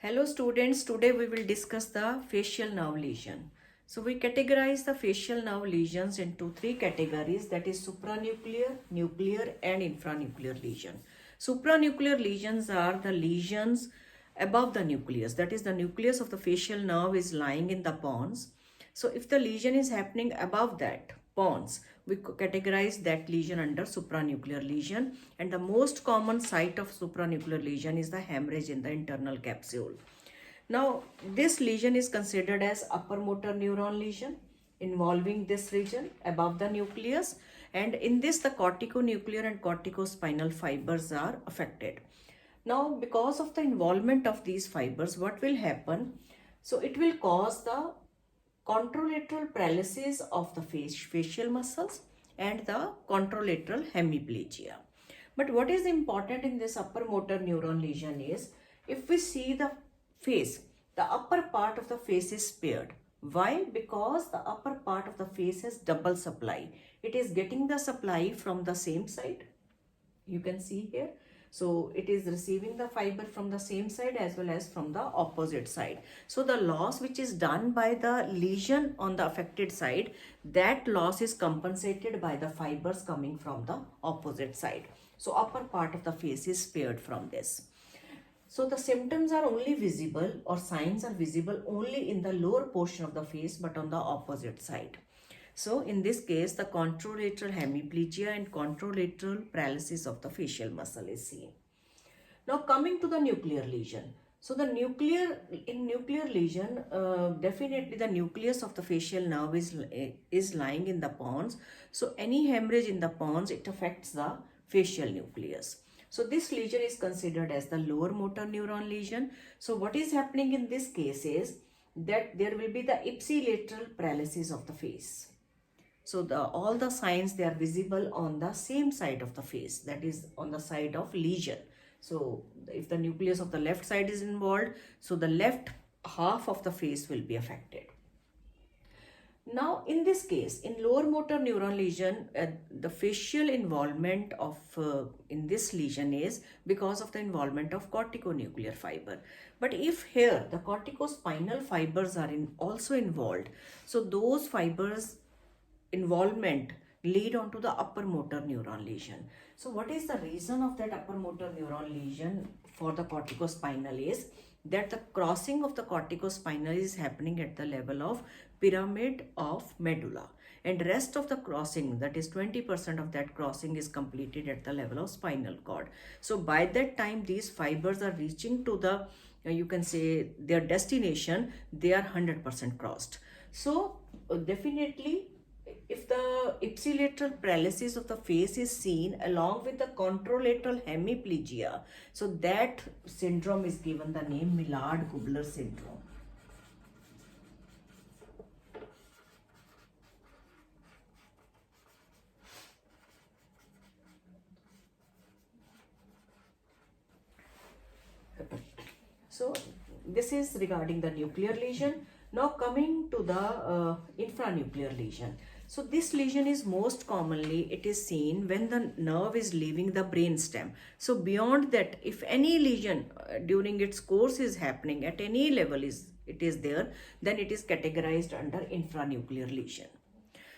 Hello students, today we will discuss the facial nerve lesion. So we categorize the facial nerve lesions into three categories, that is supranuclear, nuclear and infranuclear lesion. Supranuclear lesions are the lesions above the nucleus, that is the nucleus of the facial nerve is lying in the pons. So if the lesion is happening above that pons, we categorize that lesion under supranuclear lesion, and the most common site of supranuclear lesion is the hemorrhage in the internal capsule. Now this lesion is considered as upper motor neuron lesion involving this region above the nucleus, and in this the corticonuclear and corticospinal fibers are affected. Now because of the involvement of these fibers, what will happen? So it will cause the contralateral paralysis of the facial muscles and the contralateral hemiplegia. But what is important in this upper motor neuron lesion is, if we see the face, the upper part of the face is spared. Why? Because the upper part of the face has double supply. It is getting the supply from the same side. You can see here. So it is receiving the fiber from the same side as well as from the opposite side. So the loss which is done by the lesion on the affected side, that loss is compensated by the fibers coming from the opposite side. So upper part of the face is spared from this. So the symptoms are only visible, or signs are visible only in the lower portion of the face but on the opposite side. So in this case, the contralateral hemiplegia and contralateral paralysis of the facial muscle is seen. Now coming to the nuclear lesion. So the nuclear lesion, definitely the nucleus of the facial nerve is lying in the pons. So any hemorrhage in the pons, it affects the facial nucleus. So this lesion is considered as the lower motor neuron lesion. So what is happening in this case is that there will be the ipsilateral paralysis of the face. So all the signs, they are visible on the same side of the face, that is on the side of lesion. So if the nucleus of the left side is involved, so the left half of the face will be affected. Now in this case, in lower motor neuron lesion, the facial involvement of in this lesion is because of the involvement of corticonuclear fiber. But if here the corticospinal fibers are also involved, so those fibers involvement lead on to the upper motor neuron lesion. So what is the reason of that upper motor neuron lesion for the corticospinal is that the crossing of the corticospinal is happening at the level of pyramid of medulla, and rest of the crossing, that is 20% of that crossing, is completed at the level of spinal cord. So by that time these fibers are reaching to the you can say their destination, they are 100% crossed. So definitely if the ipsilateral paralysis of the face is seen along with the contralateral hemiplegia, so that syndrome is given the name Millard-Gubler syndrome. So this is regarding the nuclear lesion. Now coming to the infranuclear lesion. So this lesion is most commonly, it is seen when the nerve is leaving the brain stem. So beyond that, if any lesion during its course is happening at any level it is there, then it is categorized under infranuclear lesion.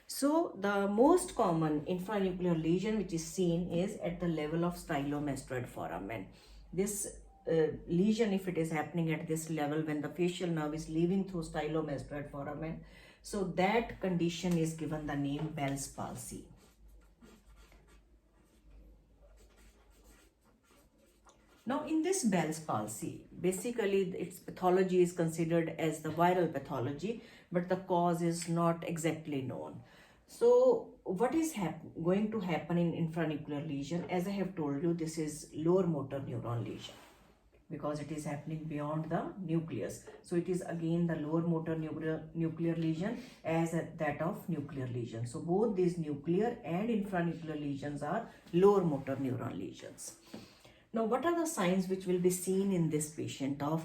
So the most common infranuclear lesion which is seen is at the level of stylomastoid foramen. This lesion, if it is happening at this level when the facial nerve is leaving through stylomastoid foramen, so that condition is given the name Bell's palsy. Now in this Bell's palsy, basically its pathology is considered as the viral pathology, but the cause is not exactly known. So what is going to happen in infranuclear lesion? As I have told you, this is lower motor neuron lesion because it is happening beyond the nucleus. So it is again the lower motor nuclear lesion as that of nuclear lesion. So both these nuclear and infranuclear lesions are lower motor neuron lesions. Now what are the signs which will be seen in this patient of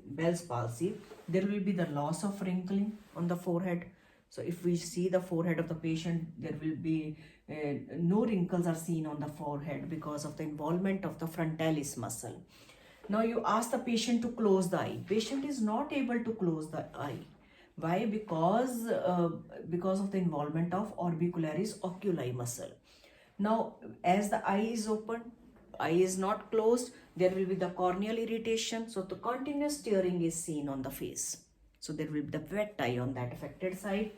Bell's palsy? There will be the loss of wrinkling on the forehead. So if we see the forehead of the patient, there will be no wrinkles are seen on the forehead because of the involvement of the frontalis muscle. Now you ask the patient to close the eye. Patient is not able to close the eye. Why? Because of the involvement of orbicularis oculi muscle. Now, as the eye is open, eye is not closed, there will be the corneal irritation. So the continuous tearing is seen on the face. So there will be the wet eye on that affected side.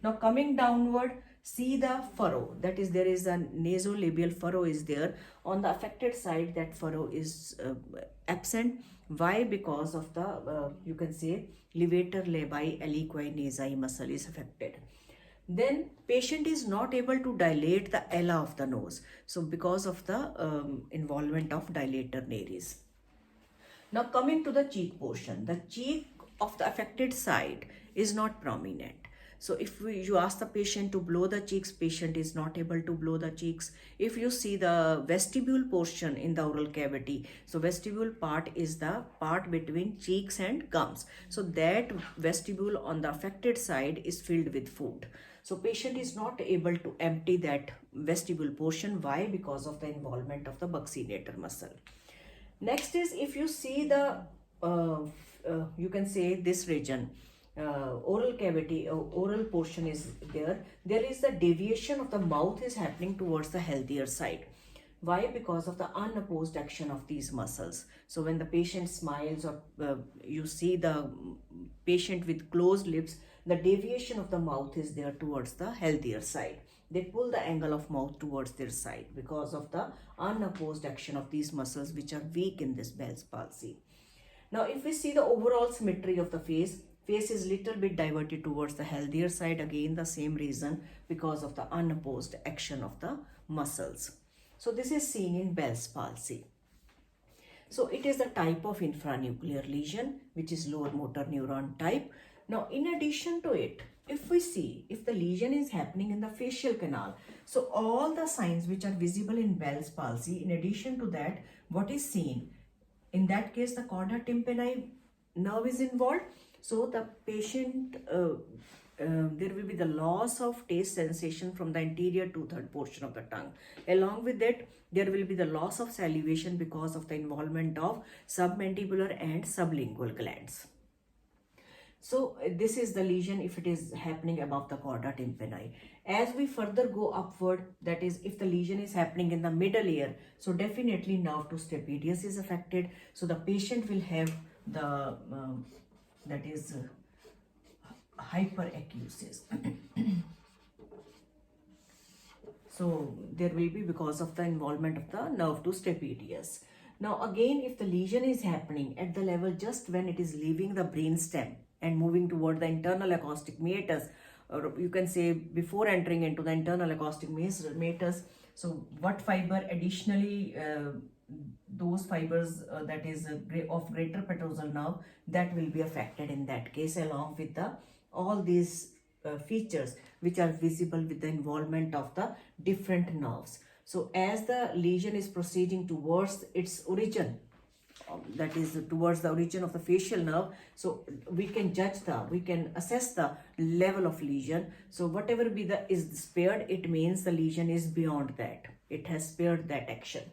Now coming downward, see the furrow. That is, there is a nasolabial furrow is there. On the affected side, that furrow is absent. Why? Because of the, you can say, levator labii aliqui nasi muscle is affected. Then patient is not able to dilate the ala of the nose. So because of the involvement of dilator nares. Now coming to the cheek portion, the cheek of the affected side is not prominent. So if you ask the patient to blow the cheeks, patient is not able to blow the cheeks. If you see the vestibule portion in the oral cavity, so vestibule part is the part between cheeks and gums. So that vestibule on the affected side is filled with food. So patient is not able to empty that vestibule portion. Why? Because of the involvement of the buccinator muscle. Next is, if you see the, you can say this region, oral cavity, oral portion is there. There is the deviation of the mouth is happening towards the healthier side. Why? Because of the unopposed action of these muscles. So when the patient smiles, or you see the patient with closed lips, the deviation of the mouth is there towards the healthier side. They pull the angle of mouth towards their side because of the unopposed action of these muscles, which are weak in this Bell's palsy. Now, if we see the overall symmetry of the face is little bit diverted towards the healthier side. Again, the same reason, because of the unopposed action of the muscles. So this is seen in Bell's palsy. So it is the type of infranuclear lesion, which is lower motor neuron type. Now, in addition to it, if we see, if the lesion is happening in the facial canal, so all the signs which are visible in Bell's palsy, in addition to that, what is seen? In that case, the chorda tympani nerve is involved. So the patient, there will be the loss of taste sensation from the anterior two-third portion of the tongue. Along with that, there will be the loss of salivation because of the involvement of submandibular and sublingual glands. So this is the lesion if it is happening above the chorda tympani. As we further go upward, that is, if the lesion is happening in the middle ear, so definitely nerve to stapedius is affected. So the patient will have the that is hyperacusis. So there will be because of the involvement of the nerve to stapedius. Now again, if the lesion is happening at the level just when it is leaving the brainstem and moving toward the internal acoustic meatus, or you can say before entering into the internal acoustic meatus, so what fiber additionally, those fibers that is of greater petrosal nerve, that will be affected in that case, along with the all these features which are visible with the involvement of the different nerves. So as the lesion is proceeding towards its origin, that is towards the origin of the facial nerve, so we can assess the level of lesion. So whatever be the is spared, it means the lesion is beyond that, it has spared that action.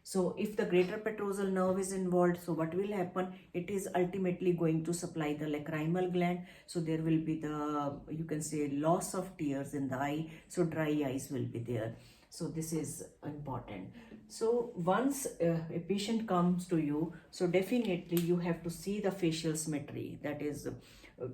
So if the greater petrosal nerve is involved, so what will happen? It is ultimately going to supply the lacrimal gland. So there will be the, you can say, loss of tears in the eye. So dry eyes will be there. So this is important. So once a patient comes to you, so definitely you have to see the facial symmetry. That is,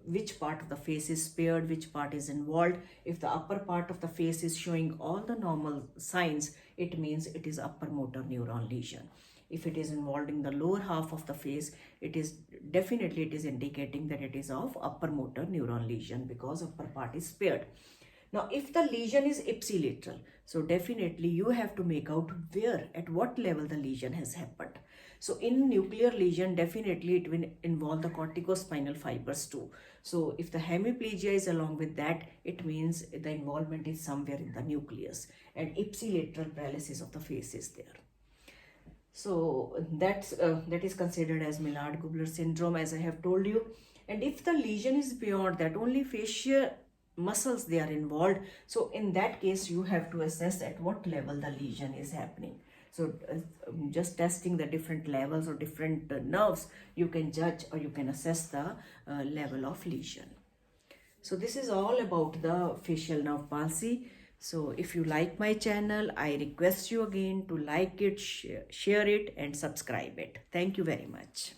which part of the face is spared, which part is involved. If the upper part of the face is showing all the normal signs, it means it is upper motor neuron lesion. If it is involving the lower half of the face, it is definitely it is indicating that it is of upper motor neuron lesion because upper part is spared. Now, if the lesion is ipsilateral, so definitely you have to make out where, at what level the lesion has happened. So in nuclear lesion, definitely it will involve the corticospinal fibers too. So if the hemiplegia is along with that, it means the involvement is somewhere in the nucleus, and ipsilateral paralysis of the face is there. So that is considered as Millard-Gubler syndrome, as I have told you. And if the lesion is beyond that, only facial muscles they are involved, so in that case you have to assess at what level the lesion is happening. So just testing the different levels or different nerves, you can judge or you can assess the level of lesion. So this is all about the facial nerve palsy. So if you like my channel, I request you again to like it, share it and subscribe it. Thank you very much.